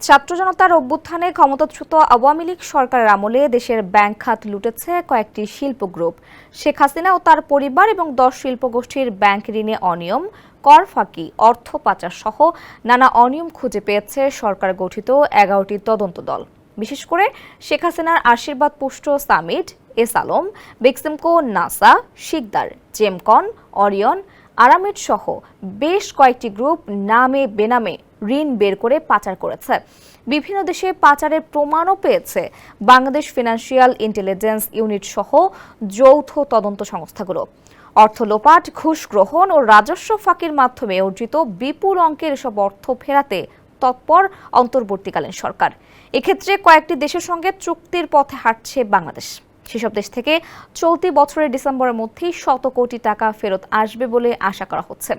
ছাত্র জনতার অভ্যুত্থানে ক্ষমতাচ্যুত আওয়ামী লীগ সরকারের আমলে দেশের ব্যাংক খাত লুটেছে কয়েকটি শিল্প গ্রুপ। শেখ হাসিনা ও তার পরিবার এবং 10 শিল্পগোষ্ঠীর ব্যাংক ঋণে অনিয়ম, কর ফাঁকি, অর্থ পাচার সহ নানা অনিয়ম খুঁজে পেয়েছে সরকার গঠিত 11টি তদন্ত দল। বিশেষ করে শেখ হাসিনার আশীর্বাদ পুষ্ট Summit, S Alam, Beximco, Nassa, Sikder, Gemcon, Orion, Aramit সহ বেশ কয়েকটি গ্রুপ নামে বেনামে ঋণ বের করে পাচার করেছে। বিভিন্ন দেশে পাচারের প্রমাণও পেয়েছে বাংলাদেশ ফিনান্সিয়াল ইন্টেলিজেন্স ইউনিট সহ যৌথ তদন্ত সংস্থাগুলো। অর্থ লোপাট, ঘুষ গ্রহণ ও রাজস্ব ফাঁকির মাধ্যমে অর্জিত বিপুল অঙ্কের এসব অর্থ ফেরাতে তৎপর অন্তর্বর্তীকালীন সরকার। এক্ষেত্রে কয়েকটি দেশের সঙ্গে চুক্তির পথে হাঁটছে বাংলাদেশ। সেসব দেশ থেকে চলতি বছরের ডিসেম্বরের মধ্যেই শত কোটি টাকা ফেরত আসবে বলে আশা করা হচ্ছে।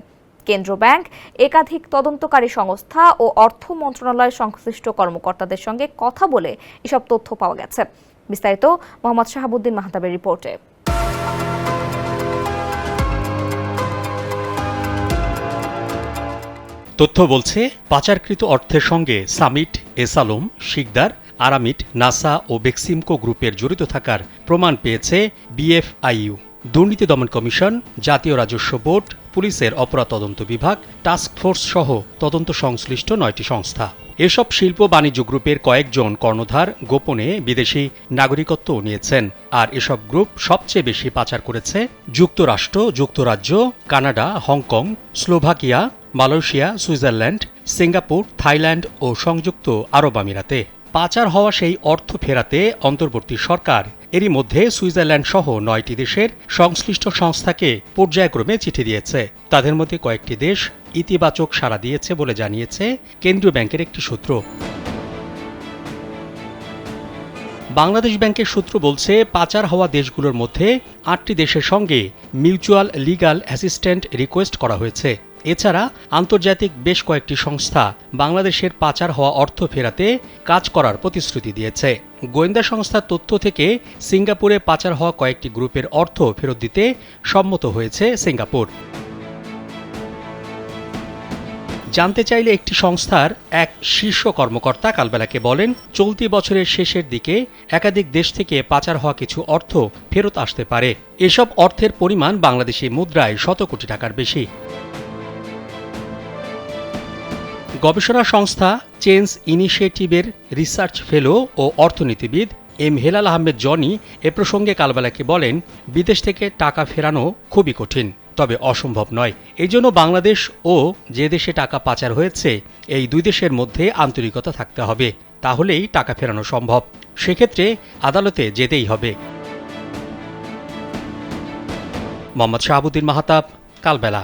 কেন্দ্র ব্যাংক, একাধিক তদন্তকারী সংস্থা ও অর্থ মন্ত্রণালয়ের সংশ্লিষ্ট কর্মকর্তাদের সঙ্গে কথা বলে এসব তথ্য পাওয়া গেছে। বিস্তারিত মোহাম্মদ শাহাবুদ্দিন মাহতাবের রিপোর্টে। তথ্য বলছে, পাচারকৃত অর্থের সঙ্গে সামিট, এস আলম, শিকদার, আরামিড, নাসা ও বেক্সিমকো গ্রুপের জড়িত থাকার প্রমাণ পেয়েছে বিএফআইইউ, দুর্নীতি দমন কমিশন, জাতীয় রাজস্ব বোর্ড, পুলিশের অপরাধ তদন্ত বিভাগ, টাস্কফোর্স সহ তদন্ত সংশ্লিষ্ট 9টি সংস্থা। এসব শিল্প বাণিজ্য গ্রুপের কয়েকজন কর্ণধার গোপনে বিদেশি নাগরিকত্ব নিয়েছেন। আর এসব গ্রুপ সবচেয়ে বেশি পাচার করেছে যুক্তরাষ্ট্র, যুক্তরাজ্য, Canada, Hong Kong, Slovakia, Malaysia, Switzerland, Singapore, Thailand ও সংযুক্ত আরব আমিরাতে। পাচার হওয়া সেই অর্থ ফেরাতে অন্তর্বর্তী সরকার এরই মধ্যে সুইজারল্যান্ড সহ 9টি দেশের সংশ্লিষ্ট সংস্থাকে পর্যায়ক্রমে চিঠি দিয়েছে। তাদের মধ্যে কয়েকটি দেশ ইতিবাচক সাড়া দিয়েছে বলে জানিয়েছে কেন্দ্রীয় ব্যাংকের একটি সূত্র। বাংলাদেশ ব্যাংকের সূত্র বলছে, পাচার হওয়া দেশগুলোর মধ্যে 8টি দেশের সঙ্গে মিউচুয়াল লিগ্যাল অ্যাসিস্ট্যান্ট রিকোয়েস্ট করা হয়েছে। এছাড়া আন্তর্জাতিক বেশ কয়েকটি সংস্থা বাংলাদেশের পাচার হওয়া অর্থ ফেরাতে কাজ করার প্রতিশ্রুতি দিয়েছে। গোয়েন্দা সংস্থার তথ্য থেকে সিঙ্গাপুরে পাচার হওয়া কয়েকটি গ্রুপের অর্থ ফেরত দিতে সম্মত হয়েছে সিঙ্গাপুর। জানতে চাইলে একটি সংস্থার এক শীর্ষ কর্মকর্তা কালবেলাকে বলেন, চলতি বছরের শেষের দিকে একাধিক দেশ থেকে পাচার হওয়া কিছু অর্থ ফেরত আসতে পারে। এসব অর্থের পরিমাণ বাংলাদেশি মুদ্রায় 100 কোটি টাকার বেশি। গবেষণা সংস্থা চেঞ্জ ইনিশিয়েটিভের রিসার্চ ফেলো ও অর্থনীতিবিদ এম হেলাল আহমেদ জনি এ প্রসঙ্গে কালবেলাকে বলেন, বিদেশ থেকে টাকা ফেরানো খুবই কঠিন, তবে অসম্ভব নয়। এই জন্য বাংলাদেশ ও যে দেশে টাকা পাচার হয়েছে এই দুই দেশের মধ্যে আন্তরিকতা থাকতে হবে, তাহলেই টাকা ফেরানো সম্ভব। সেক্ষেত্রে আদালতে যেতেই হবে। মোহাম্মদ শাহাবুদ্দিন মাহতাব, কালবেলা।